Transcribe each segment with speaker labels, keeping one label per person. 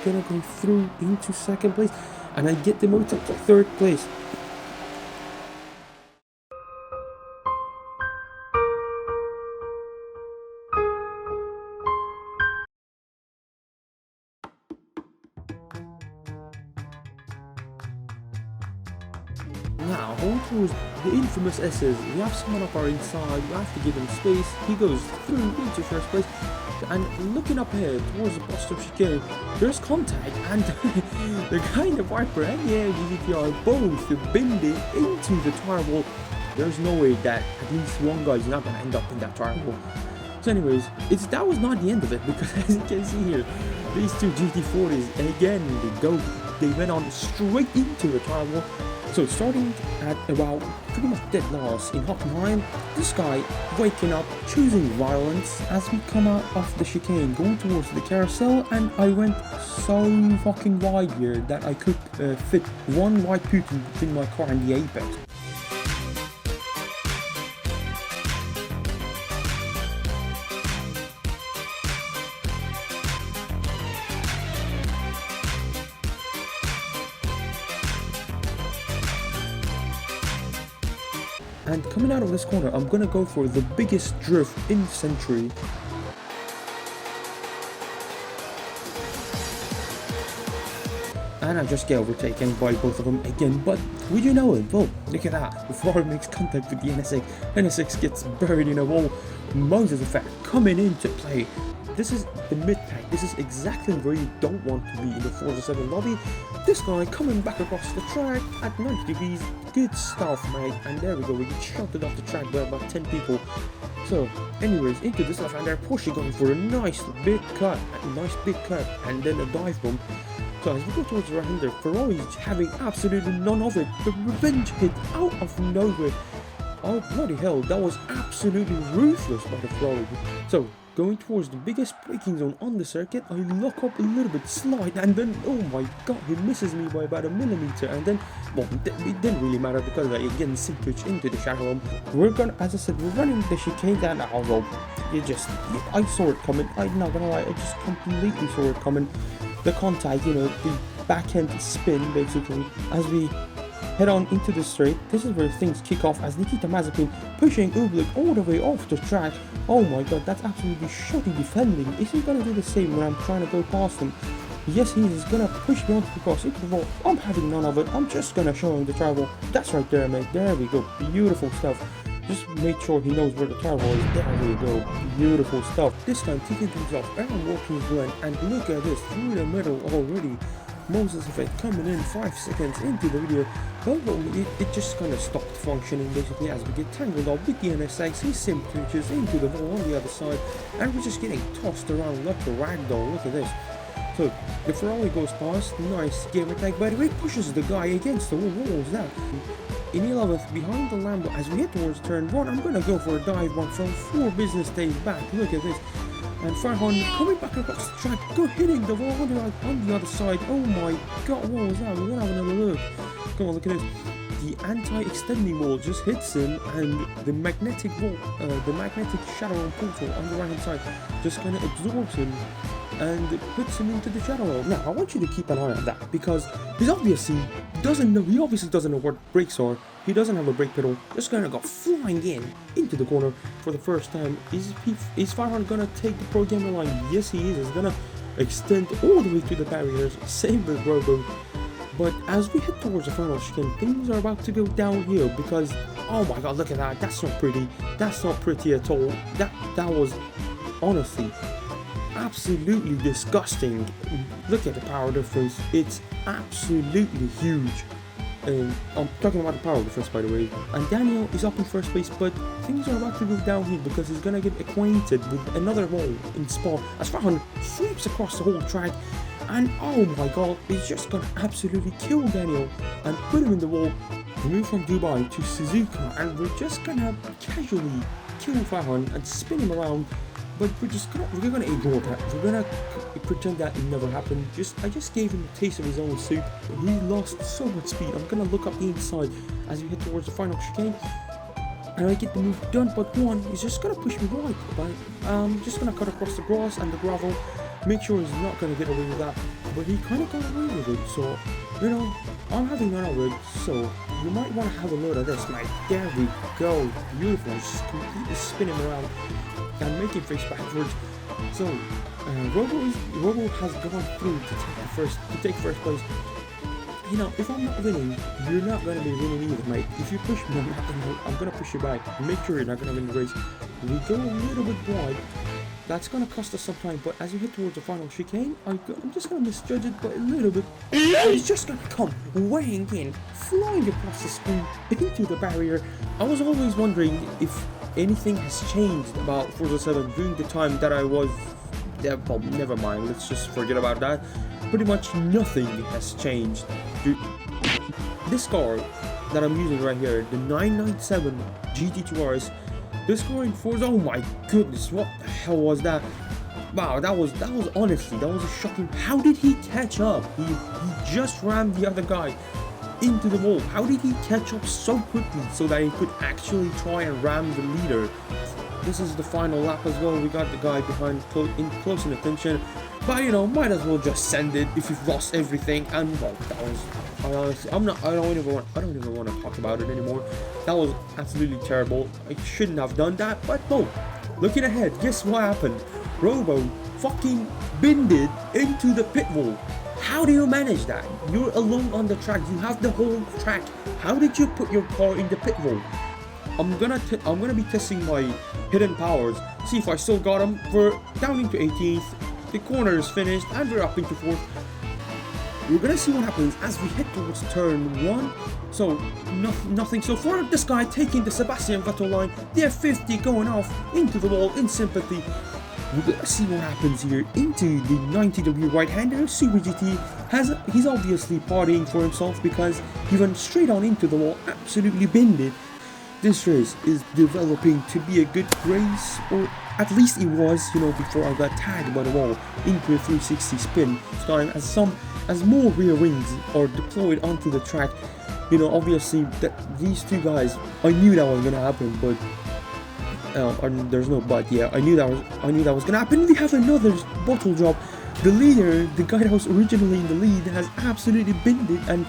Speaker 1: gonna go through into second place, and I get demoted to third place. Now, on towards the infamous S's, we have someone up our inside, we have to give him space, he goes through into first place, and looking up ahead towards the bottom chicane, there's contact, and the guy in the Viper and the GTR both bend it into the tire wall. There's no way that at least one guy is not going to end up in that tire wall. So anyways, that was not the end of it, because as you can see here, these two GT40s, again, they went on straight into the tire wall. So starting at about pretty much dead last in Hop 9, this guy waking up, choosing violence as we come out of the chicane, going towards the carousel, and I went so fucking wide here that I could fit one white Putin between my car and the apex. And coming out of this corner, I'm gonna go for the biggest drift in the century. And I just get overtaken by both of them again, but would you know it? Well, look at that. Before it makes contact with the NSX, NSX gets buried in a wall. Moses effect coming into play. This is the mid-pack. This is exactly where you don't want to be in the Forza 7 lobby. This guy coming back across the track at 90 degrees. Good stuff, mate. And there we go. We get shunted off the track by about 10 people. So, anyways, into this left-hander, Porsche going for a nice big cut. And then a dive bomb. So as we go towards the right-hander, Ferrari's having absolutely none of it. The revenge hit out of nowhere. Oh, bloody hell. That was absolutely ruthless by the Ferrari. So, going towards the biggest braking zone on the circuit, I lock up a little bit, slide, and then, oh my god, he misses me by about a millimeter, and then, well, it didn't really matter because I again pitch into the shadow. We're gonna, as I said, we're running the chicane down the although I saw it coming. I'm not gonna lie, I just completely saw it coming. The contact, you know, the backhand spin, basically, as we head on into the straight. This is where things kick off as Nikita Mazepin pushing Ublik all the way off the track. Oh my god, that's absolutely shoddy defending. Is he gonna do the same when I'm trying to go past him? Yes, he is gonna push me onto the cross into the wall. I'm having none of it. I'm just gonna show him the travel. That's right there, mate. There we go. Beautiful stuff. Just make sure he knows where the travel is. There we go. Beautiful stuff. This time taking things off Aaron Walking's blend, and look at this through the middle already. Moses effect coming in 5 seconds into the video. Well, it just kind of stopped functioning basically as we get tangled up with the NSX. He sim twitches into the wall on the other side, and we're just getting tossed around like a ragdoll. Look at this. So the Ferrari goes past. Nice game attack, by the way, pushes the guy against the wall. What was that? In 11th, behind the Lambo, as we head towards turn 1, I'm gonna go for a dive bomb from 4 business days back. Look at this. And Farhan coming back across the track, go hitting the wall on the other side. Oh my god, what was that? We're gonna have another look. Come on, look at this. The anti-extending wall just hits him, and the magnetic wall, the magnetic shadow and portal on the right hand side just kind of absorbs him and puts him into the shadow wall. Now, I want you to keep an eye on that because he obviously doesn't know what brakes are. He doesn't have a brake pedal. Just gonna go flying into the corner for the first time. Is Farhan gonna take the pro gamer line? Yes, he is. He's gonna extend all the way to the barriers. Same with Robo. But as we head towards the final chicane, things are about to go downhill because, oh my god, look at that. That's not pretty. That's not pretty at all. That was honestly absolutely disgusting. Look at the power difference. It's absolutely huge. I'm talking about the power difference, by the way. And Daniel is up in first place, but things are about to go downhill because he's gonna get acquainted with another wall in Spa as Farhan sweeps across the whole track. And oh my god, he's just gonna absolutely kill Daniel and put him in the wall. We move from Dubai to Suzuka, and we're just gonna casually kill Farhan and spin him around. But we're gonna ignore that. We're gonna pretend that it never happened. I just gave him a taste of his own soup. He lost so much speed. I'm gonna look up the inside as we head towards the final chicane, and I get the move done. But one is just gonna push me right. But I'm just gonna cut across the grass and the gravel, make sure he's not gonna get away with that. But he kind of got away with it, so, you know, I'm having none of it, so you might want to have a look at this, mate. There we go, beautiful, just completely spinning around and making face backwards. So, Robo has gone through to take first place. You know, if I'm not winning, you're not gonna be winning either, mate. If you push me, I'm gonna push you back. Make sure you're not gonna win the race. We go a little bit wide. That's gonna cost us some time, but as we head towards the final chicane, I'm just gonna misjudge it by a little bit. It's just gonna come weighing in, flying across the screen into the barrier. I was always wondering if anything has changed about Forza 7 during the time that I was. Yeah, well, never mind. Let's just forget about that. Pretty much nothing has changed. This car that I'm using right here, the 997 GT2 RS. This car in Forza, oh my goodness, what the hell was that? Wow, that was honestly, that was a shocking. How did he catch up? He just rammed the other guy into the wall. How did he catch up so quickly so that he could actually try and ram the leader? This is the final lap as well. We got the guy behind in close in attention, but you know, might as well just send it if you've lost everything. And well, that was, I honestly, I don't even want to talk about it anymore. That was absolutely terrible. I shouldn't have done that. But no, looking ahead, guess what happened? Robo fucking bended into the pit wall. How do you manage that? You're alone on the track. You have the whole track. How did you put your car in the pit wall? I'm gonna be testing my hidden powers. See if I still got them. We're down into 18th. The corner is finished, and we're up into 4th. We're gonna see what happens as we head towards turn 1. So nothing so far. This guy taking the Sebastian Vettel line. The F50 going off into the wall in sympathy. We're gonna see what happens here into the 90W right-hander. Super GT he's obviously partying for himself because he went straight on into the wall, absolutely bended. This race is developing to be a good race, or at least it was, you know, before I got tagged by the wall into a 360 spin time. As more rear wings are deployed onto the track, you know, obviously that these two guys, I knew that was gonna happen, but there's no but. Yeah, I knew that was gonna happen. We have another bottle drop. The leader, the guy that was originally in the lead, has absolutely bended and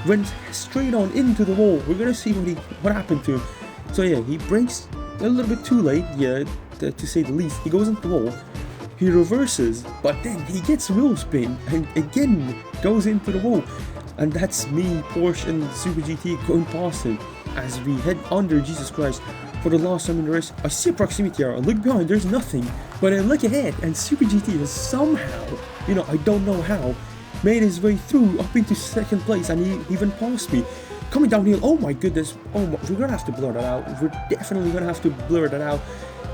Speaker 1: went straight on into the wall. We're gonna see what happened to him. So yeah, he brakes a little bit too late, yeah, to say the least. He goes into the wall, he reverses, but then he gets wheel spin and again goes into the wall. And that's me, Porsche and Super GT going past him as we head under. Jesus Christ, for the last time in the race, I see a proximity error. I look behind, there's nothing, but I look ahead and Super GT is somehow, you know, I don't know how, made his way through up into 2nd place, and he even passed me. Coming downhill, oh my goodness, we're gonna have to blur that out. We're definitely gonna have to blur that out.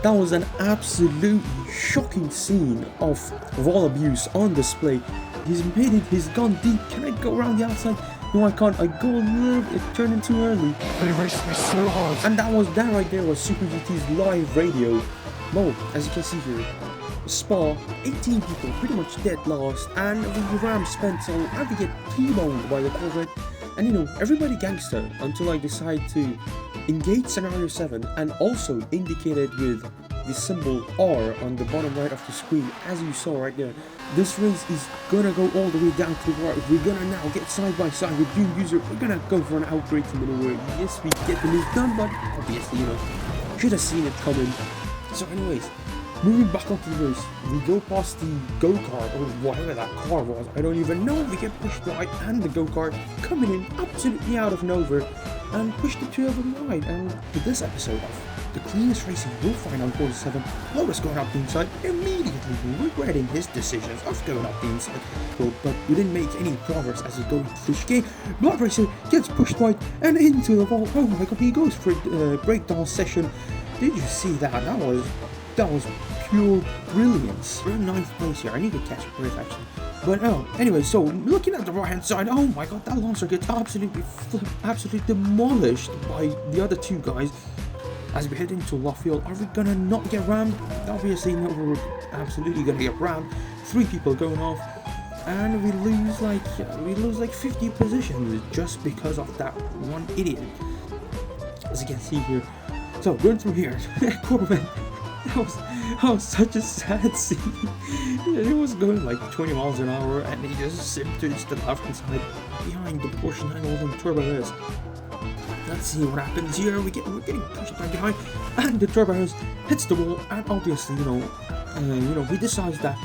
Speaker 1: That was an absolutely shocking scene of wall abuse on display. He's made it, he's gone deep. Can I go around the outside? No, I can't. I go a little bit, turning too early.
Speaker 2: They raced me so hard.
Speaker 1: And that right there was Super GT's live radio. Well, as you can see here, Spa, 18 people pretty much dead last, and we ram Spencer and we get T-boned by the Corvette. And you know, everybody gangster until I decide to engage scenario 7 and also indicated with the symbol R on the bottom right of the screen, as you saw right there. This race is gonna go all the way down to the right. We're gonna now get side by side with Doom User. We're gonna go for an outbreaking maneuver. Yes, we get the move done, but obviously, you know, should have seen it coming. So anyways, moving back onto the race, we go past the go-kart, or whatever that car was, I don't even know. We get pushed right, and the go-kart coming in absolutely out of nowhere and push the two of them wide. And to this episode of the cleanest racing you'll find on Forza 7, Loris going up the inside, immediately regretting his decisions of going up the inside. Well, but we didn't make any progress as we go into the chicane. Blood Racer gets pushed wide and into the wall. Oh my god, he goes for a breakdown session. Did you see that? That was pure brilliance. We're in 9th place here. I need to catch a breath actually. But anyway, so looking at the right hand side, oh my god, that Lancer gets absolutely demolished by the other two guys. As we head into Lafayette, are we gonna not get rammed? Obviously no, we're absolutely gonna get rammed. 3 people going off, and we lose like 50 positions just because of that one idiot. As you can see here. So going through here, Corvette. Oh, such a sad scene. It was going like 20 miles an hour, and he just zipped to the left-hand side behind the Porsche 911 Turbo S. Let's see what happens here. We're getting pushed back behind, and the Turbo S hits the wall, and obviously, he decides that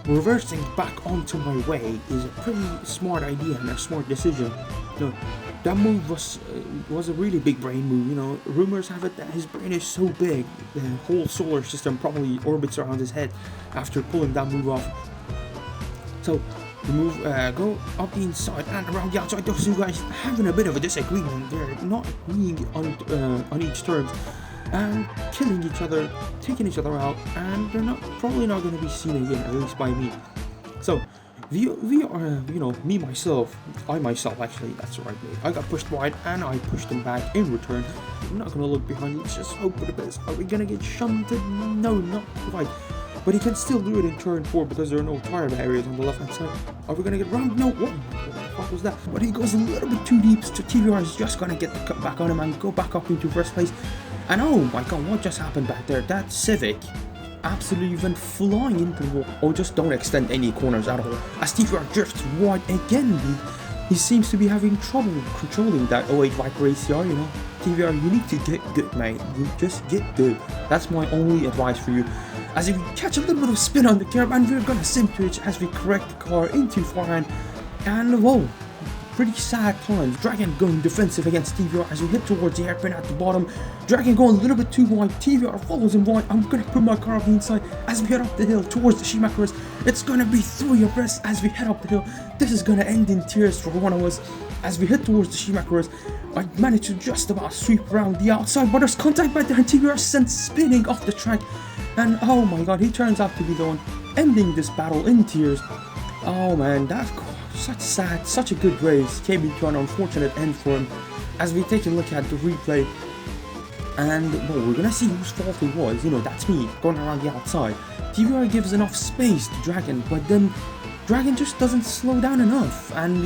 Speaker 1: reversing back onto my way is a pretty smart idea and a smart decision. That move was a really big brain move. Rumors have it that his brain is so big, the whole solar system probably orbits around his head after pulling that move off. So the move go up the inside and around the outside. Those two guys having a bit of a disagreement. They're not agreeing on each terms and killing each other, taking each other out, and they're probably not going to be seen again, at least by me. So we are, I myself actually, that's the right way. I got pushed wide and I pushed him back in return. I'm not gonna look behind, let's just hope for the best. Are we gonna get shunted? No, not quite. But he can still do it in turn 4 because there are no tire barriers on the left hand side. Are we gonna get rammed? No, what the fuck was that? But he goes a little bit too deep, so TVR is just gonna get the cut back on him and go back up into first place. And oh my god, what just happened back there? That Civic absolutely went flying into the wall. Oh, just don't extend any corners at all. As TVR drifts wide again, he seems to be having trouble controlling that 08 Viper ACR, TVR, you need to get good, mate. You just get good. That's my only advice for you. As if we catch a little bit of spin on the curb, and we're gonna sim twitch as we correct the car into forehand. And whoa, pretty sad times. Dragon going defensive against TVR as we hit towards the hairpin at the bottom. Dragon going a little bit too wide. TVR follows him wide. I'm gonna put my car up the inside as we head up the hill towards the Shimakuras. It's gonna be 3 abreast as we head up the hill. This is gonna end in tears for one of us. As we head towards the Shimakuras, I managed to just about sweep around the outside, but there's contact back there and TVR sent spinning off the track. And oh my god, he turns out to be the one ending this battle in tears. Oh man, that's such sad, such a good race. Came into an unfortunate end for him. As we take a look at the replay, and well, we're gonna see whose fault it was. That's me going around the outside. TVR gives enough space to Dragon, but then Dragon just doesn't slow down enough, and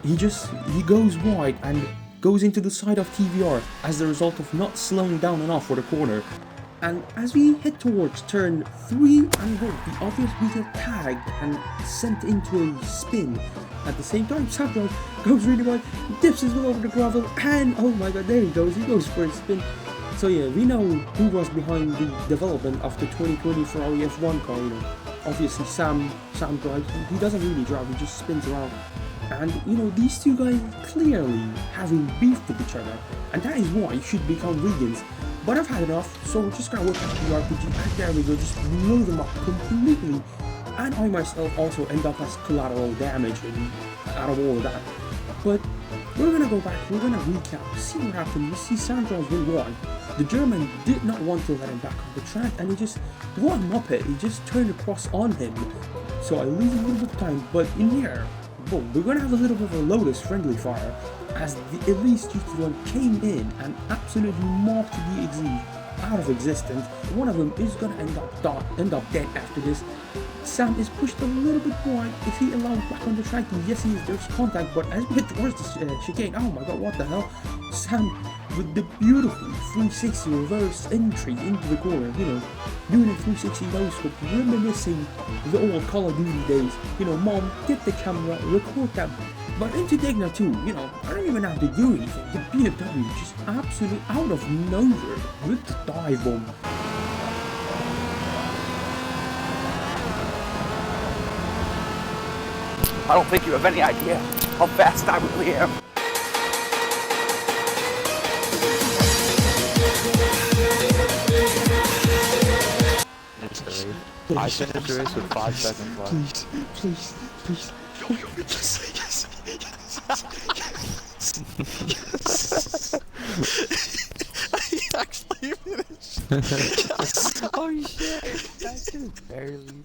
Speaker 1: he goes wide and goes into the side of TVR as a result of not slowing down enough for the corner. And as we head towards turn 3 and well, the obvious we get tagged and sent into a spin. At the same time, Samurai goes really wide, dips his way over the gravel, and oh my god, there he goes for a spin. So yeah, we know who was behind the development of the 2020 Ferrari F1 car. Obviously Sam drives. He doesn't really drive, he just spins around. And these two guys clearly having beef with each other, and that is why you should become vegans. But I've had enough, so we're just gonna whip out the RPG, and there we go, just blow them up completely. And I myself also end up as collateral damage out of all of that. But we're gonna go back, we're gonna recap, see what happened. We see Sandro's win one. The German did not want to let him back on the track, and he just, one muppet, he just turned across on him. So I lose a little bit of time, but in here, boom, we're gonna have a little bit of a Lotus friendly fire as the Elite GT1 came in and absolutely mopped the Exige out of existence. One of them is gonna end up dead after this. Sam is pushed a little bit wide. Is he allowed back on the track? Yes, he is. There's contact, but as we hit towards the chicane, oh my god, what the hell? Sam with the beautiful 360 reverse entry into the corner, doing a 360 nose scope, reminiscing the old Call of Duty days. Mom, get the camera, record that. But into Degna too, I don't even have to do anything. The BMW just absolutely out of nowhere with the dive bomb.
Speaker 3: I don't think you have any idea how fast I really am.
Speaker 2: I finished the race with 5 seconds left.
Speaker 1: Please. Yes.
Speaker 2: I actually finished.
Speaker 1: Oh shit, that's just barely.